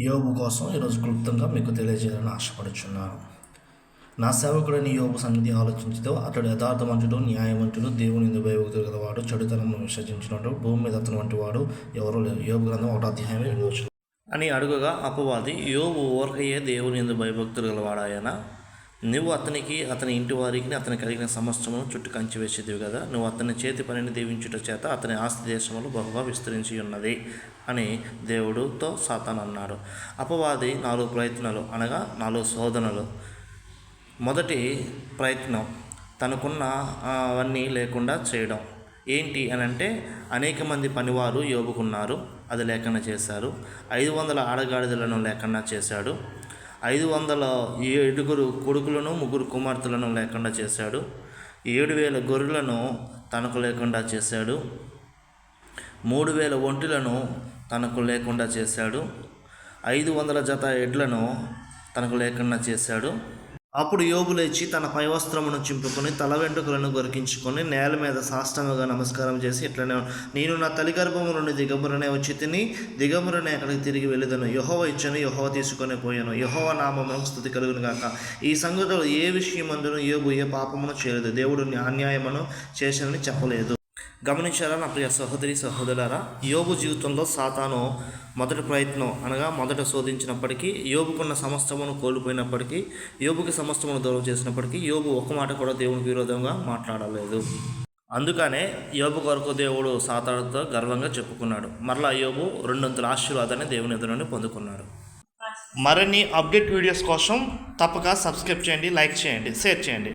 యోబు కోసం ఈరోజు క్లుప్తంగా మీకు తెలియజేయాలని ఆశపడుచున్నాను. నా సేవకుడైన యోబు సంగతి ఆలోచించుతూ అతడు యథార్థవంతుడు, న్యాయవంతుడు, దేవుని యందు భయభక్తులు గలవాడు, చెడుతనమును విసర్జించినట్టు భూమి మీద అతని వంటి వాడు ఎవరూ లేరు. యోబు గ్రంథం 1వ అధ్యాయం 2వ వచనం అని అడుగగా అపవాది, యోబు ఊరకయ్యే దేవుని యందు భయభక్తులు గలవాడాయన, నువ్వు అతనికి, అతని ఇంటి వారికి, అతని కలిగిన సమస్తమును చుట్టూ కంచి వేసేదివి కదా. నువ్వు అతని చేతి పనిని దీవించుట చేత అతని ఆస్తి దేశములు బహుగా విస్తరించి ఉన్నది అని దేవుడితో సాతాను అన్నాడు. అపవాది 4 ప్రయత్నాలు అనగా 4 శోధనలు. మొదటి ప్రయత్నం తనకున్న అవన్నీ లేకుండా చేయడం. ఏంటి అని అంటే, అనేక మంది పనివారు యోబుకున్నారు, అది లేకుండా చేశారు. 500 ఆడగాడిదలను లేకుండా చేశాడు. 507 కొడుకులను 3 కుమార్తెలను లేకుండా చేశాడు. 7,000 గొర్రెలను తనకు లేకుండా చేశాడు. 3,000 ఒంటెలను తనకు లేకుండా చేశాడు. 500 జత ఎడ్లను తనకు లేకుండా చేశాడు. అప్పుడు యోబు లేచి తన పైవస్త్రమును చింపుకొని తల వెంట్రుకలను గొరికించుకొని నేల మీద సాష్టాంగంగా నమస్కారం చేసి ఇట్లనే, నేను నా తల్లి గర్భము నుండి దిగంబరనే వచ్చి తిని దిగంబరనే అక్కడికి తిరిగి వెళ్ళదను. యెహోవా ఇచ్చను, యెహోవా తీసుకొని పోయాను. యెహోవా నామమునకు స్తుతి కలుగును గాక. ఈ సంగతులు ఏ విషయమందును యోబు ఏ పాపమును చేయలేదు, దేవుడు అన్యాయమును చేశానని చెప్పలేదు. గమనించారా నా ప్రియ సహోదరి సహోదరులారా? యోబు జీవితంలో సాతాను మొదటి ప్రయత్నం అనగా మొదట శోధించినప్పటికీ, యోబుకున్న సమస్తమును కోల్పోయినప్పటికీ, యోబుకి సమస్తమును దూరం చేసినప్పటికీ, యోబు ఒక మాట కూడా దేవునికి విరోధంగా మాట్లాడలేదు. అందుకనే యోబు కొరకు దేవుడు సాతానుతో గర్వంగా చెప్పుకున్నాడు. మరలా యోబు 200 ఆశీర్వాదాన్ని దేవుని ఎదురు నుండి పొందుకున్నాడు. మరిన్ని అప్డేట్ వీడియోస్ కోసం తప్పక సబ్స్క్రైబ్ చేయండి, లైక్ చేయండి, షేర్ చేయండి.